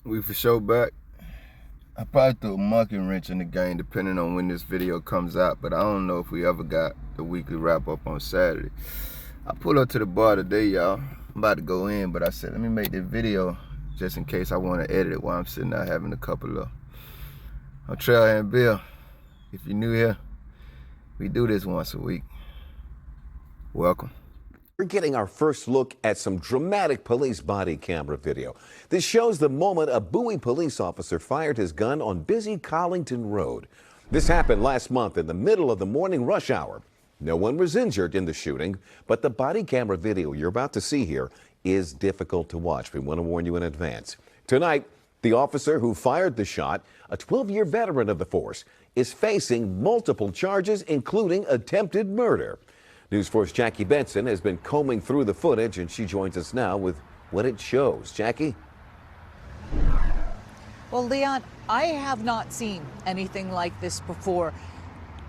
We for sure back. I probably threw a monkey wrench in the game depending on when this video comes out, but I don't know if we ever got the weekly wrap up on Saturday. I pulled up to the bar today, y'all. I'm about to go in, but I said, let me make this video just in case I want to edit it while I'm sitting there having a couple of. I'm Trailhand Bill. If you're new here, we do this once a week. Welcome. We're getting our first look at some dramatic police body camera video. This shows the moment a Bowie police officer fired his gun on busy Collington Road. This happened last month in the middle of the morning rush hour. No one was injured in the shooting, but the body camera video you're about to see here is difficult to watch. We want to warn you in advance. Tonight, the officer who fired the shot, a 12-year veteran of the force, is facing multiple charges, including attempted murder. News 4's Jackie Benson has been combing through the footage, and she joins us now with what it shows. Jackie? Well, Leon, I have not seen anything like this before.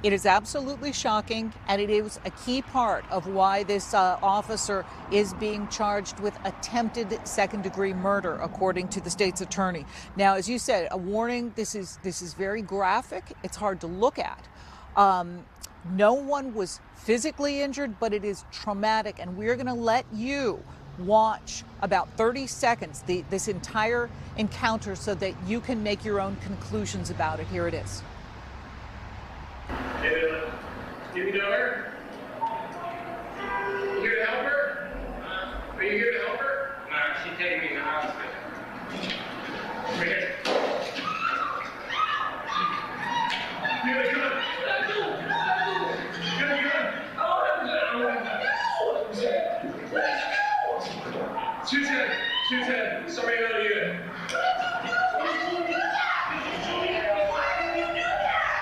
It is absolutely shocking, and it is a key part of why this officer is being charged with attempted second-degree murder, according to the state's attorney. Now, as you said, a warning, this is very graphic. It's hard to look at. No one was physically injured, but it is traumatic, and we're going to let you watch about 30 seconds this entire encounter so that you can make your own conclusions about it. Here it is. Give me daughter. You here to help her? Are you here to help her? No, she's taking me to the hospital. Right here. You got a gun? You got a gun? Shoot him. Somebody out of here.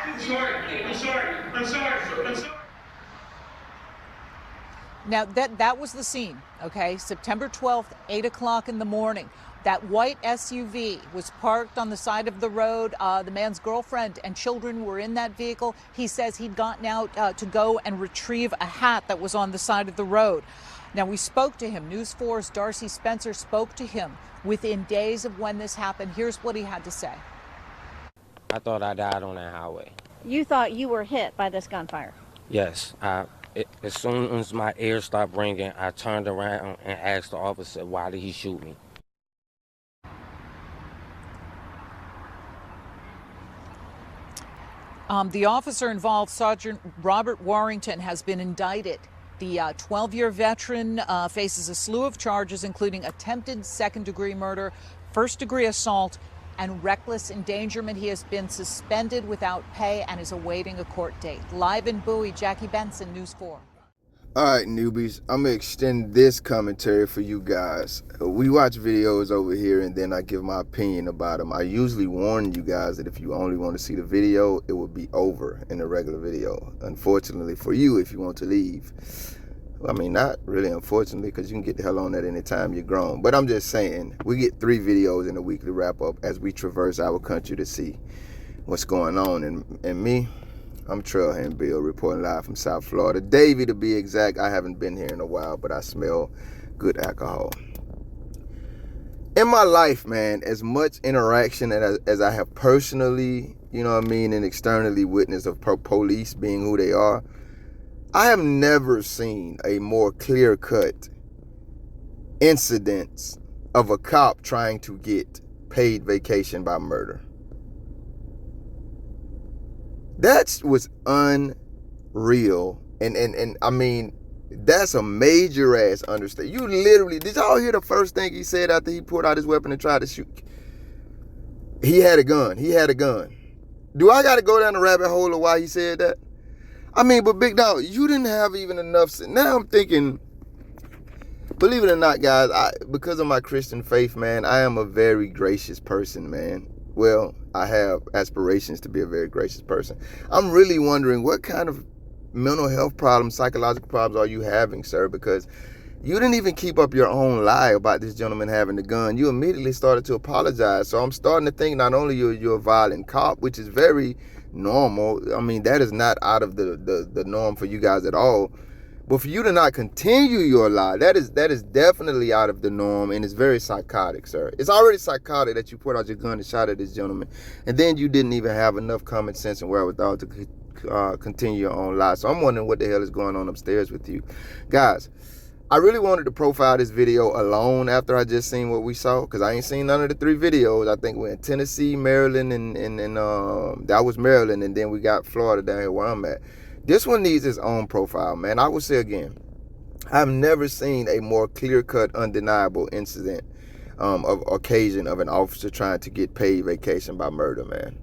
I'm sorry. Now, that was the scene, okay? September 12th, 8 o'clock in the morning. That white SUV was parked on the side of the road. The man's girlfriend and children were in that vehicle. He says he'd gotten out to go and retrieve a hat that was on the side of the road. Now, we spoke to him. News 4's Darcy Spencer spoke to him within days of when this happened. Here's what he had to say. I thought I died on that highway. You thought you were hit by this gunfire? Yes. As soon as my ears stopped ringing, I turned around and asked the officer, why did he shoot me? The officer involved, Sergeant Robert Warrington, has been indicted. The 12-year veteran faces a slew of charges, including attempted second-degree murder, first-degree assault, and reckless endangerment. He has been suspended without pay and is awaiting a court date. Live in Bowie, Jackie Benson, News 4. All right, newbies, I'm going to extend this commentary for you guys. We watch videos over here, and then I give my opinion about them. I usually warn you guys that if you only want to see the video, it will be over in the regular video. Unfortunately for you, if you want to leave. I mean, not really unfortunately, because you can get the hell on that anytime you're grown. But I'm just saying, we get 3 videos in a weekly wrap-up as we traverse our country to see what's going on. And me, I'm Trailhand Bill, reporting live from South Florida. Davie, to be exact. I haven't been here in a while, but I smell good alcohol. In my life, man, as much interaction as I have personally, you know what I mean, and externally witnessed of police being who they are, I have never seen a more clear-cut incidents of a cop trying to get paid vacation by murder. That was unreal. And I mean, that's a major ass understatement. You literally, did y'all hear the first thing he said after he pulled out his weapon and tried to shoot? He had a gun. Do I got to go down the rabbit hole of why he said that? I mean, but big dog, you didn't have even enough. Now I'm thinking, believe it or not, guys, because of my Christian faith, man, I am a very gracious person, man. Well, I have aspirations to be a very gracious person. I'm really wondering what kind of mental health problems, psychological problems are you having, sir? Because you didn't even keep up your own lie about this gentleman having the gun. You immediately started to apologize. So I'm starting to think not only you're a violent cop, which is very normal. I mean, that is not out of the norm for you guys at all. But for you to not continue your lie, that is definitely out of the norm, and it's very psychotic, sir. It's already psychotic that you put out your gun and shot at this gentleman, and then you didn't even have enough common sense and wherewithal to continue your own lie. So I'm wondering what the hell is going on upstairs with you. Guys, I really wanted to profile this video alone after I just seen what we saw, because I ain't seen none of the 3 videos. I think we're in Tennessee, Maryland, and that was Maryland, and then we got Florida down here where I'm at. This one needs its own profile, man. I would say again, I've never seen a more clear-cut, undeniable incident of occasion of an officer trying to get paid vacation by murder, man.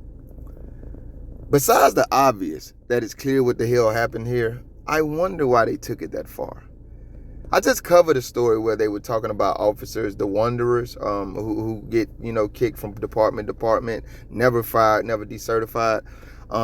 Besides the obvious, that it's clear what the hell happened here, I wonder why they took it that far. I just covered a story where they were talking about officers, the wanderers, who get, kicked from department to department, never fired, never decertified.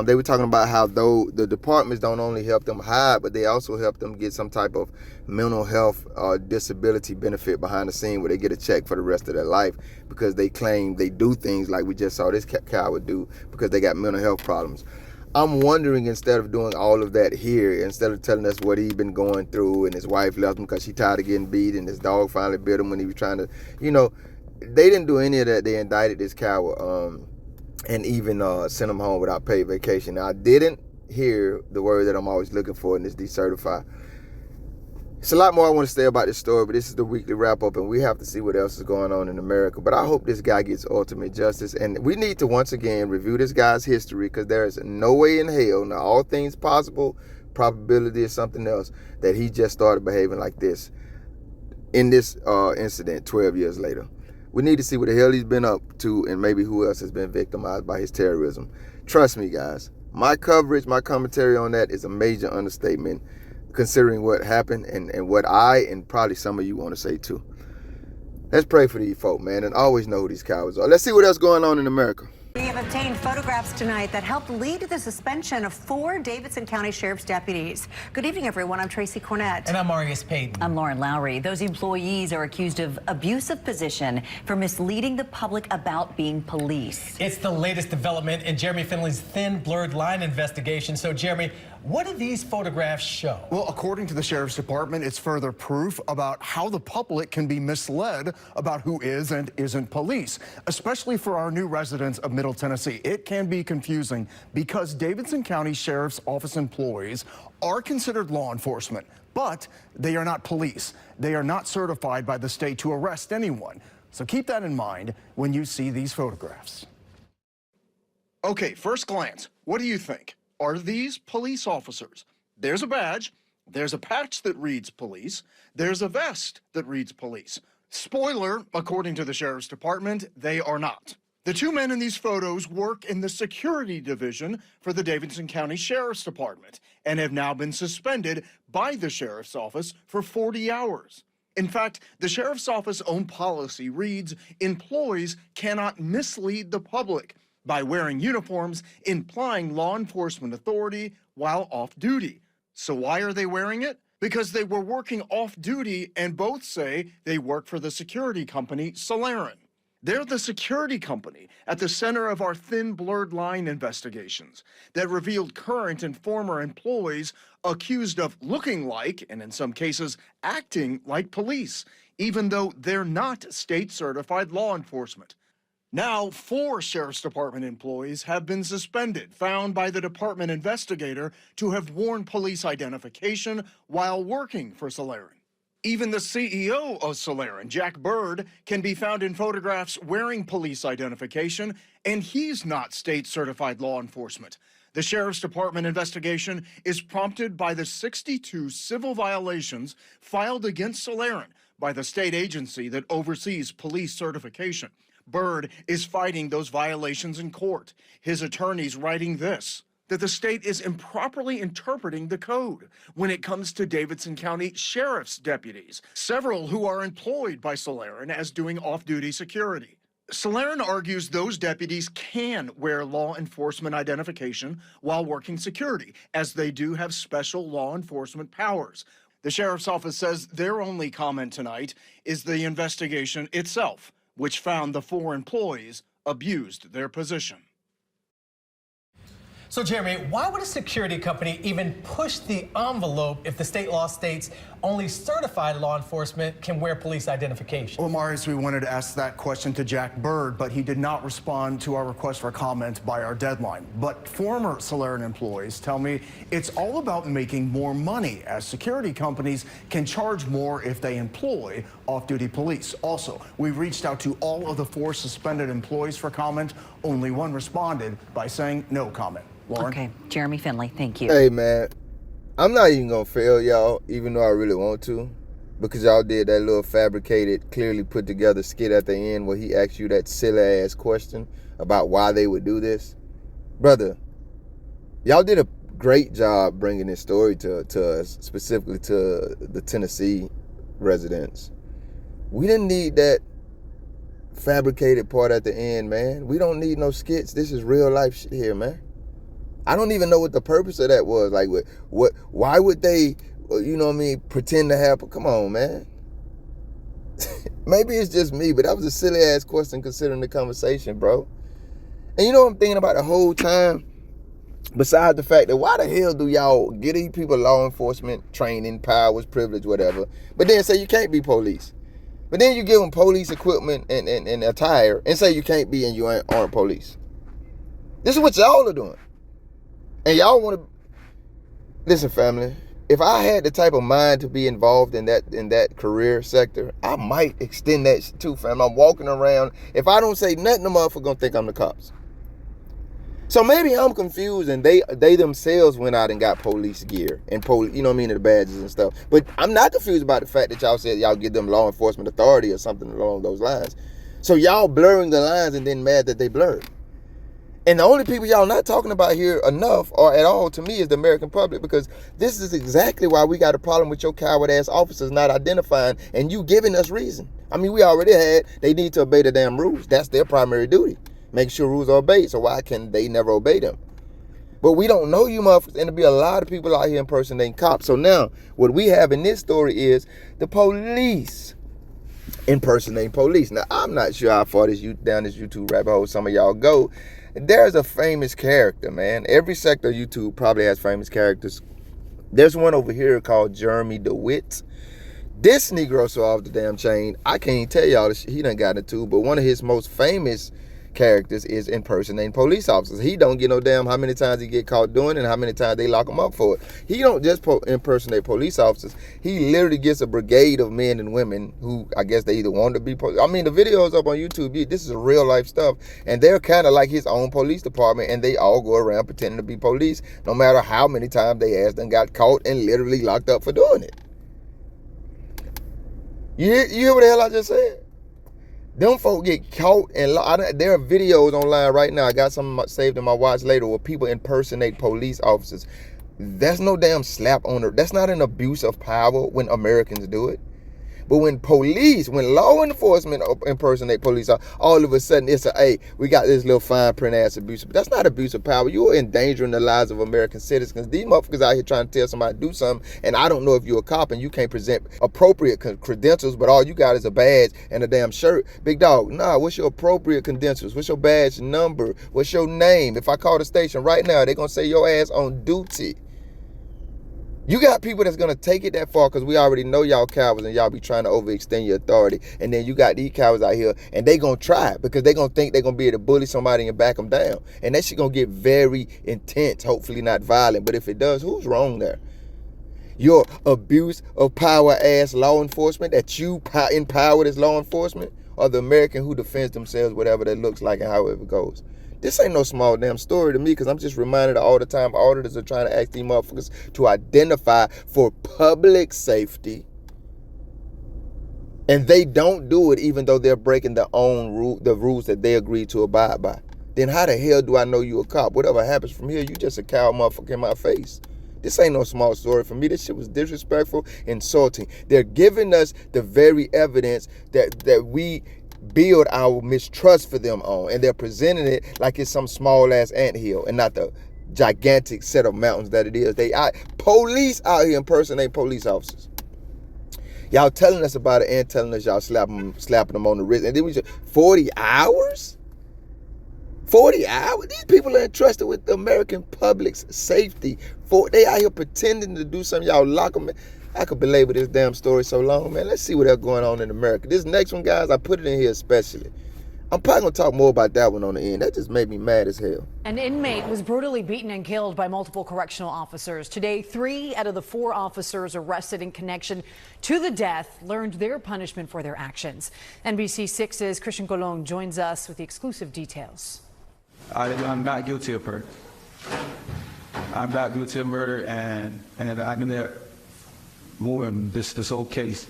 They were talking about how though the departments don't only help them hide, but they also help them get some type of mental health or disability benefit behind the scene where they get a check for the rest of their life because they claim they do things like we just saw this coward do because they got mental health problems. I'm wondering, instead of doing all of that here, instead of telling us what he's been going through and his wife left him because she tired of getting beat and his dog finally bit him when he was trying to, they didn't do any of that. They indicted this coward. And even sent him home without paid vacation. Now, I didn't hear the word that I'm always looking for in this decertify. It's a lot more I want to say about this story, but this is the weekly wrap-up, and we have to see what else is going on in America. But I hope this guy gets ultimate justice, and we need to once again review this guy's history, because there is no way in hell, now all things possible, probability is something else, that he just started behaving like this in this incident 12 years later. We need to see what the hell he's been up to and maybe who else has been victimized by his terrorism. Trust me, guys. My coverage, my commentary on that is a major understatement considering what happened and what I and probably some of you want to say too. Let's pray for these folk, man, and always know who these cowards are. Let's see what else going on in America. We have obtained photographs tonight that helped lead to the suspension of 4 Davidson County Sheriff's deputies. Good evening, everyone. I'm Tracy Cornett. And I'm Marius Payton. I'm Lauren Lowry. Those employees are accused of abuse of position for misleading the public about being police. It's the latest development in Jeremy Finley's thin, blurred line investigation. So, Jeremy, what do these photographs show? Well, according to the Sheriff's Department, it's further proof about how the public can be misled about who is and isn't police, especially for our new residents of Middle Tennessee. It can be confusing because Davidson County Sheriff's Office employees are considered law enforcement, but they are not police. They are not certified by the state to arrest anyone. So keep that in mind when you see these photographs. Okay, first glance, what do you think? Are these police officers? There's a badge, there's a patch that reads police, there's a vest that reads police. Spoiler, according to the Sheriff's Department, they are not. The 2 men in these photos work in the security division for the Davidson County Sheriff's Department and have now been suspended by the Sheriff's Office for 40 hours. In fact, the Sheriff's Office own policy reads, employees cannot mislead the public by wearing uniforms implying law enforcement authority while off duty. So why are they wearing it? Because they were working off duty and both say they work for the security company Tyrant. They're the security company at the center of our thin, blurred line investigations that revealed current and former employees accused of looking like, and in some cases, acting like police, even though they're not state-certified law enforcement. Now, 4 Sheriff's Department employees have been suspended, found by the department investigator to have worn police identification while working for Tyrant. Even the CEO of Tyrant, Jack Bird, can be found in photographs wearing police identification, and he's not state-certified law enforcement. The Sheriff's Department investigation is prompted by the 62 civil violations filed against Tyrant by the state agency that oversees police certification. Bird is fighting those violations in court. His attorney's writing this, that the state is improperly interpreting the code when it comes to Davidson County Sheriff's deputies, several who are employed by Tyrant as doing off-duty security. Tyrant argues those deputies can wear law enforcement identification while working security, as they do have special law enforcement powers. The Sheriff's Office says their only comment tonight is the investigation itself, which found the 4 employees abused their position. So, Jeremy, why would a security company even push the envelope if the state law states only certified law enforcement can wear police identification? Well, Marius, we wanted to ask that question to Jack Bird, but he did not respond to our request for comment by our deadline. But former Solarian employees tell me it's all about making more money, as security companies can charge more if they employ off-duty police. Also, we reached out to all of the 4 suspended employees for comment. Only one responded by saying no comment. Lauren? Okay, Jeremy Finley, thank you. Hey, man, I'm not even gonna fail y'all, even though I really want to, because y'all did that little fabricated, clearly put together skit at the end where he asked you that silly ass question about why they would do this. Brother, y'all did a great job bringing this story to us, specifically to the Tennessee residents. We didn't need that fabricated part at the end, man. We don't need no skits. This is real life shit here, man. I don't even know what the purpose of that was. Like, why would they, you know what I mean, pretend to have, come on, man. Maybe it's just me, but that was a silly ass question considering the conversation, bro. And you know what I'm thinking about the whole time? Besides the fact that why the hell do y'all get these people law enforcement training, powers, privilege, whatever, but then say you can't be police? But then you give them police equipment and attire and say you can't be and you aren't police. This is what y'all are doing. And y'all want to listen, family. If I had the type of mind to be involved in that career sector, I might extend that too, fam. I'm walking around. If I don't say nothing, the motherfucker gonna think I'm the cops. So maybe I'm confused, and they themselves went out and got police gear and you know what I mean, the badges and stuff. But I'm not confused about the fact that y'all said y'all give them law enforcement authority or something along those lines. So y'all blurring the lines and then mad that they blurred. And the only people y'all not talking about here enough or at all to me is the American public, because this is exactly why we got a problem with your coward ass officers not identifying and you giving us reason. I mean, we already had, they need to obey the damn rules. That's their primary duty. Make sure rules are obeyed. So why can they never obey them? But we don't know you motherfuckers, and there'll be a lot of people out here impersonating cops. So now what we have in this story is the police impersonating police. Now, I'm not sure how far down this YouTube rabbit hole some of y'all go. There's a famous character, man. Every sector of YouTube probably has famous characters. There's one over here called Jeremy DeWitt. This Negro so off the damn chain, I can't tell y'all the shit he done got into, but one of his most famous characters is impersonating police officers. He don't get no damn how many times he get caught doing it and how many times they lock him up for it. He don't just impersonate police officers. He literally gets a brigade of men and women who I guess they either want to be police. I mean, the videos up on YouTube, this is real life stuff, and they're kind of like his own police department, and they all go around pretending to be police no matter how many times they ass done got caught and literally locked up for doing it. You hear what the hell I just said? Them folk get caught, and there are videos online right now. I got some saved in my watch later where people impersonate police officers. That's no damn slap on her. That's not an abuse of power when Americans do it. But when law enforcement impersonate police, all of a sudden it's hey, we got this little fine print ass abuse. But that's not abuse of power. You are endangering the lives of American citizens. These motherfuckers out here trying to tell somebody to do something, and I don't know if you're a cop and you can't present appropriate credentials, but all you got is a badge and a damn shirt. Big dog, nah, what's your appropriate credentials? What's your badge number? What's your name? If I call the station right now, they're going to say your ass on duty. You got people that's going to take it that far because we already know y'all cowards and y'all be trying to overextend your authority. And then you got these cowards out here and they going to try it because they going to think they're going to be able to bully somebody and back them down. And that shit going to get very intense, hopefully not violent. But if it does, who's wrong there? Your abuse of power ass law enforcement that you empowered as law enforcement, or the American who defends themselves, whatever that looks like and however it goes. This ain't no small damn story to me, because I'm just reminded all the time auditors are trying to ask these motherfuckers to identify for public safety, and they don't do it even though they're breaking their own the rules that they agreed to abide by. Then how the hell do I know you a cop? Whatever happens from here, you just a cow motherfucker in my face. This ain't no small story for me. This shit was disrespectful, insulting. They're giving us the very evidence that we build our mistrust for them on, and they're presenting it like it's some small ass anthill and not the gigantic set of mountains that it is. Police out here impersonating police officers. Y'all telling us about it and telling us y'all slapping them on the wrist, and then we just 40 hours? 40 hours? These people are entrusted with the American public's safety. They out here pretending to do something. Y'all lock them in. I could belabor this damn story so long, man. Let's see what else going on in America. This next one, guys, I put it in here especially. I'm probably going to talk more about that one on the end. That just made me mad as hell. An inmate was brutally beaten and killed by multiple correctional officers. Today, 3 out of the 4 officers arrested in connection to the death learned their punishment for their actions. NBC 6's Christian Colon joins us with the exclusive details. I'm not guilty of murder. I'm not guilty of murder, and I'm in there more in this whole case.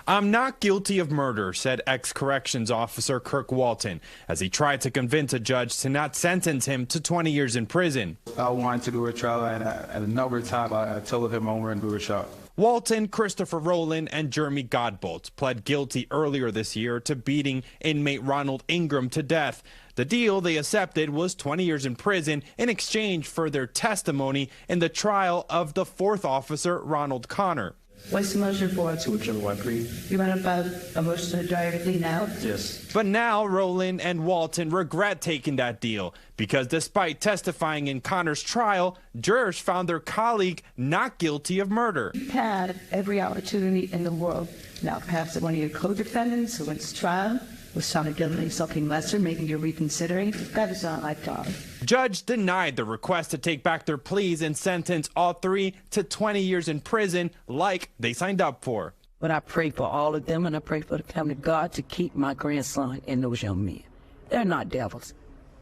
I'm not guilty of murder, said ex-corrections officer Kirk Walton, as he tried to convince a judge to not sentence him to 20 years in prison. I wanted to do a trial, and a number of times I told him I wanted to do a trial. Walton, Christopher Rowland, and Jeremy Godbolt pled guilty earlier this year to beating inmate Ronald Ingram to death. The deal they accepted was 20 years in prison in exchange for their testimony in the trial of the 4th officer, Ronald Connor. What's the motion for? To whichever one, please. You want a motion to directly now? Yes. But now Rowland and Walton regret taking that deal because despite testifying in Connor's trial, jurors found their colleague not guilty of murder. You've had every opportunity in the world. Now, perhaps one of your co-defendants who went to trial was found guilty of something lesser, maybe you're reconsidering. That is not my job. Judge denied the request to take back their pleas and sentence all 3 to 20 years in prison like they signed up for. But I pray for all of them, and I pray for the family of God to keep my grandson and those young men. They're not devils.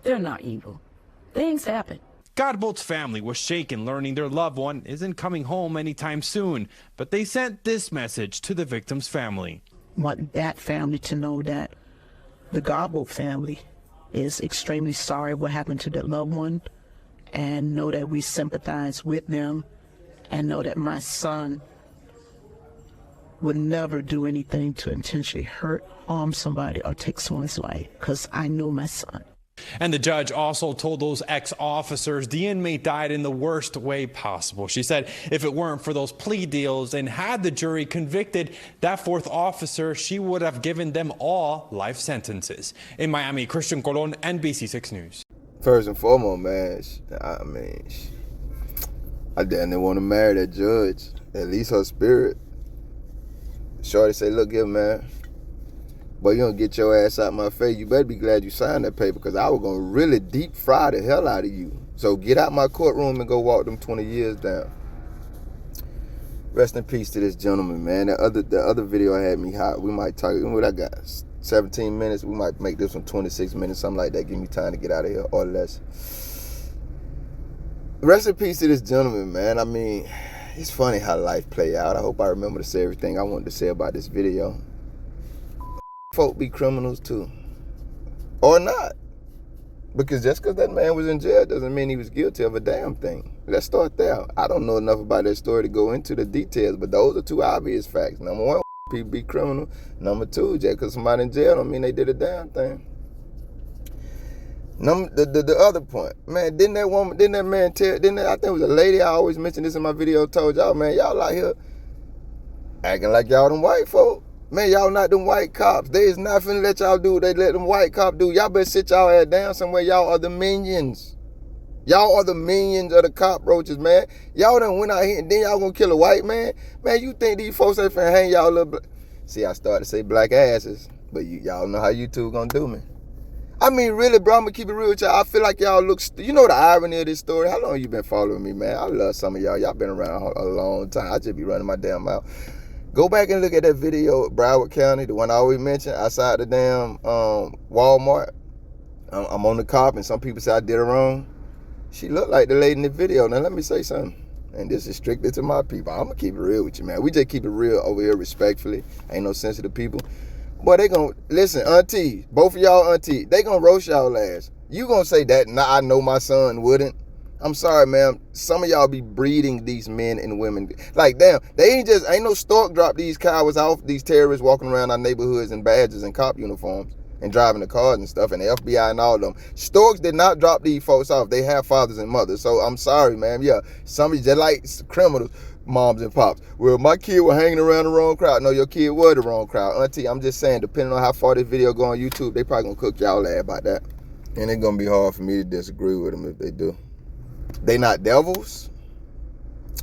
They're not evil. Things happen. Godbolt's family was shaken learning their loved one isn't coming home anytime soon, but they sent this message to the victim's family. I want that family to know that the Godbolt family is extremely sorry what happened to their loved one, and know that we sympathize with them, and know that my son would never do anything to intentionally hurt, harm somebody, or take someone's life, because I know my son. And the judge also told those ex-officers the inmate died in the worst way possible. She said if it weren't for those plea deals and had the jury convicted that 4th officer, she would have given them all life sentences. In Miami, Christian Colon, NBC 6 News. First and foremost, man, I didn't want to marry that judge. At least her spirit. Shorty say, look here, man. Boy, you don't get your ass out my face. You better be glad you signed that paper, because I was going to really deep fry the hell out of you. So get out my courtroom and go walk them 20 years down. Rest in peace to this gentleman, man. The other video had me hot. We might talk, what I got, 17 minutes. We might make this one 26 minutes, something like that. Give me time to get out of here or less. Rest in peace to this gentleman, man. I mean, it's funny how life play out. I hope I remember to say everything I wanted to say about this video. Folk be criminals too, or not, because just because that man was in jail doesn't mean he was guilty of a damn thing. Let's start there. I don't know enough about that story to go into the details, but those are 2 obvious facts. Number 1, people be criminal. Number 2, just because somebody in jail don't mean they did a damn thing. The other point, man, didn't that man tell, I think it was a lady, I always mention this in my video, told y'all, man, y'all out here acting like y'all them white folk. Man, y'all not them white cops. They is not finna let y'all do what they let them white cops do. Y'all better sit y'all ass down somewhere. Y'all are the minions. Y'all are the minions of the cockroaches, man. Y'all done went out here and then y'all gonna kill a white man? Man, you think these folks ain't finna hang y'all little... See, I started to say black asses, but y'all know how you two gonna do me. I mean, really, bro, I'm gonna keep it real with y'all. I feel like y'all look... You know the irony of this story? How long you been following me, man? I love some of y'all. Y'all been around a long time. I just be running my damn mouth. Go back and look at that video of Broward County, the one I always mention, outside the damn Walmart. I'm on the cop, and some people say I did her wrong. She looked like the lady in the video. Now, let me say something. And this is strictly to my people. I'm going to keep it real with you, man. We just keep it real over here respectfully. Ain't no sensitive people. Boy, they going to, listen, auntie, both of y'all auntie, they going to roast y'all ass. You going to say that, nah, I know my son wouldn't. I'm sorry, man. Some of y'all be breeding these men and women. Like, damn, ain't no stork drop these cowards off, these terrorists walking around our neighborhoods in badges and cop uniforms and driving the cars and stuff, and the FBI and all of them. Storks did not drop these folks off. They have fathers and mothers. So I'm sorry, man. Yeah, some of you just like criminals, moms and pops. Well, my kid was hanging around the wrong crowd. No, your kid was the wrong crowd. Auntie, I'm just saying, depending on how far this video go on YouTube, they probably gonna cook y'all ass about that. And it's gonna be hard for me to disagree with them if they do. They not devils.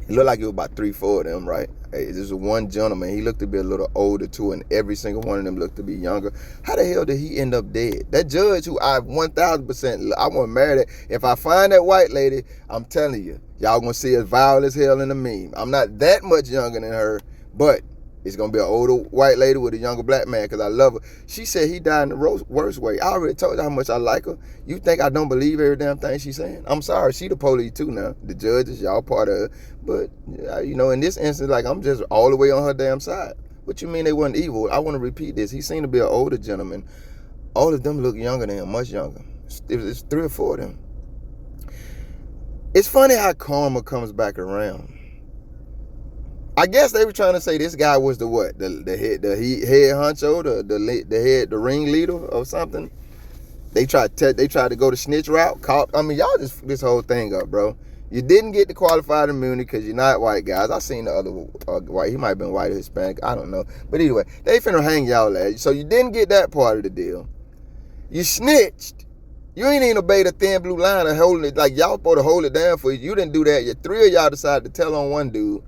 It looked like it was about 3-4 of them, right? Hey, this is one gentleman. He looked to be a little older too, and every single one of them looked to be younger. How the hell did he end up dead? That judge who I 1,000%, I want to marry that. If I find that white lady, I'm telling you, y'all gonna see as vile as hell in the meme. I'm not that much younger than her, but it's gonna be an older white lady with a younger black man because I love her. She said he died in the worst way. I already told you how much I like her. You think I don't believe every damn thing she's saying? I'm sorry, she the police too now. The judges, y'all part of her. But, you know, in this instance, like, I'm just all the way on her damn side. What you mean they wasn't evil? I want to repeat this. He seemed to be an older gentleman. All of them look younger than him, much younger. It's 3 or 4 of them. It's funny how karma comes back around. I guess they were trying to say this guy was the what? The head honcho, the ringleader or something. They tried to go the snitch route. I mean, y'all just this whole thing up, bro. You didn't get the qualified immunity because you're not white guys. I seen the other white. He might have been white or Hispanic. I don't know. But anyway, they finna hang y'all at. So you didn't get that part of the deal. You snitched. You ain't even obeyed a thin blue line of holding it. Like, y'all supposed to hold it down for you. You didn't do that. 3 of y'all decided to tell on one dude.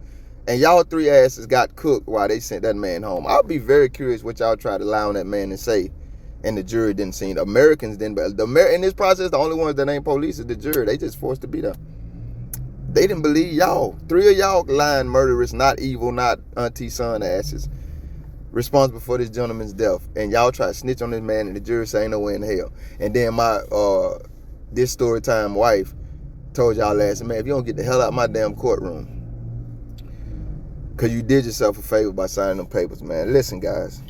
And y'all 3 asses got cooked while they sent that man home. I'll be very curious what y'all tried to lie on that man and say. And the jury didn't see it. Americans didn't. But in this process, the only ones that ain't police is the jury. They just forced to be there. They didn't believe y'all. 3 of y'all lying murderers, not evil, not auntie son asses, responsible for this gentleman's death. And y'all try to snitch on this man and the jury say ain't no way in hell. And then my this story time wife told y'all last, man, if you don't get the hell out of my damn courtroom, because you did yourself a favor by signing them papers, man. Listen, guys.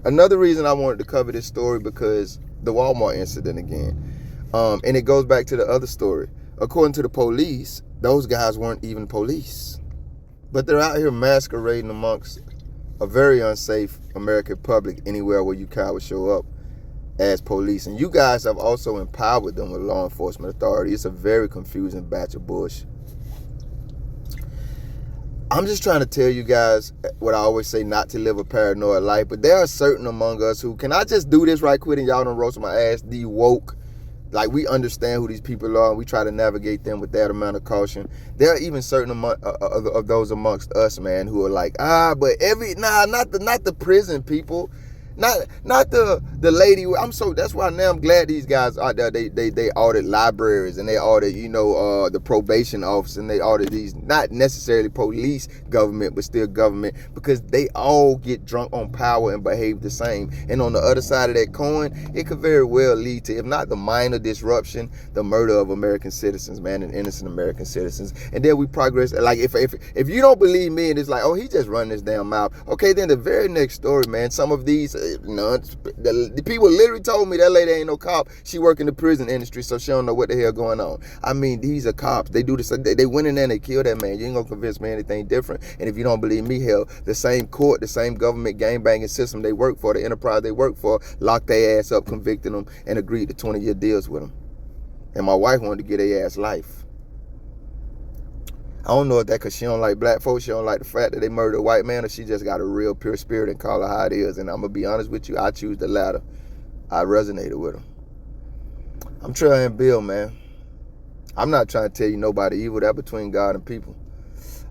Another reason I wanted to cover this story because the Walmart incident again. And it goes back to the other story. According to the police, those guys weren't even police. But they're out here masquerading amongst a very unsafe American public anywhere where you kind of show up as police. And you guys have also empowered them with law enforcement authority. It's a very confusing batch of bullshit. I'm just trying to tell you guys what I always say, not to live a paranoid life. But there are certain among us who, can I just do this right quick and y'all don't roast my ass, the woke. Like, we understand who these people are and we try to navigate them with that amount of caution. There are even certain of those amongst us, man, who are like, not the prison people. Not the lady. That's why now I'm glad these guys out there, they audit libraries and they audit, the probation office, and they audit these, not necessarily police government, but still government, because they all get drunk on power and behave the same. And on the other side of that coin, it could very well lead to, if not the minor disruption, the murder of American citizens, man, and innocent American citizens. And then we progress. Like, if you don't believe me and it's like, oh, he just running his damn mouth. Okay, then the very next story, man, some of these, the people literally told me that lady ain't no cop. She work in the prison industry, so she don't know what the hell going on. I mean, these are cops. They do this. They went in there and they killed that man. You ain't gonna convince me anything different. And if you don't believe me, hell, the same court, the same government gangbanging system they work for, the enterprise they work for, locked their ass up, convicted them, and agreed to 20-year deals with them. And my wife wanted to get their ass life. I don't know if that because she don't like black folks, she don't like the fact that they murdered a white man, or she just got a real pure spirit and call it how it is. And I'm going to be honest with you, I choose the latter. I resonated with them. I'm trying to build, man. I'm not trying to tell you nobody evil. That between God and people.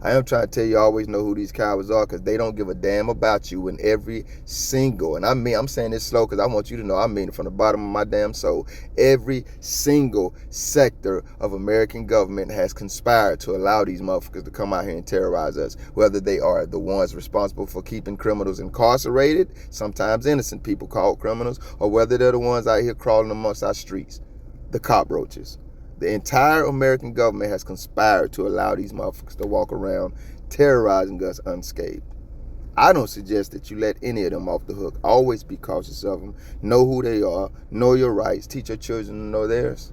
I am trying to tell you, always know who these cowards are, because they don't give a damn about you in every single, and I'm saying this slow because I want you to know I mean it from the bottom of my damn soul. Every single sector of American government has conspired to allow these motherfuckers to come out here and terrorize us, whether they are the ones responsible for keeping criminals incarcerated, sometimes innocent people called criminals, or whether they're the ones out here crawling amongst our streets, the cockroaches. The entire American government has conspired to allow these motherfuckers to walk around terrorizing us unscathed. I don't suggest that you let any of them off the hook. Always be cautious of them. Know who they are. Know your rights. Teach your children to know theirs.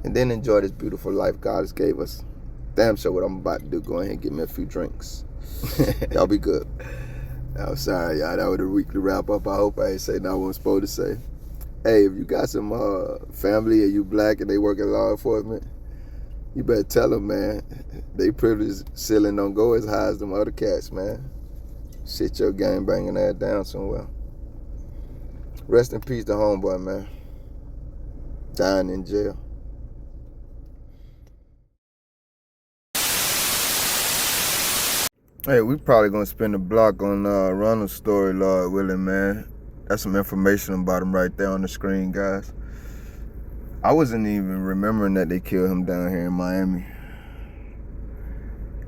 And then enjoy this beautiful life God has gave us. Damn sure what I'm about to do. Go ahead and get me a few drinks. Y'all be good. I'm sorry, y'all. That was a weekly wrap up. I hope I ain't saying what I'm supposed to say. Hey, if you got some family and you black and they work in law enforcement, you better tell them, man, they privilege ceiling don't go as high as them other cats, man. Sit your gang banging that down somewhere. Rest in peace to homeboy, man. dying in jail. Hey, we probably gonna spend a block on Ronald's story, Lord willing, man. That's some information about him right there on the screen, guys. I wasn't even remembering that they killed him down here in Miami.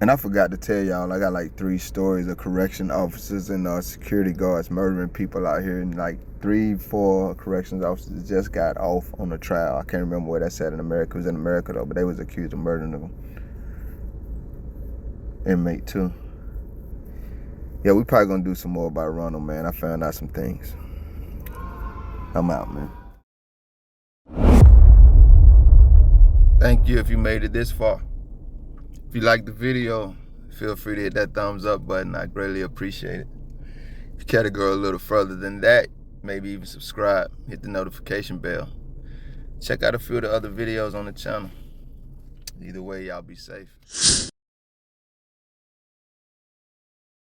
And I forgot to tell y'all, I got like 3 stories of correction officers and security guards murdering people out here. And like 3-4 corrections officers just got off on a trial. I can't remember where that's at in America. It was in America though, but they was accused of murdering an inmate too. Yeah, we probably gonna do some more about Ronald, man. I found out some things. I'm out, man. Thank you if you made it this far. If you liked the video, feel free to hit that thumbs up button. I greatly appreciate it. If you care to go a little further than that, maybe even subscribe, hit the notification bell. Check out a few of the other videos on the channel. Either way, y'all be safe.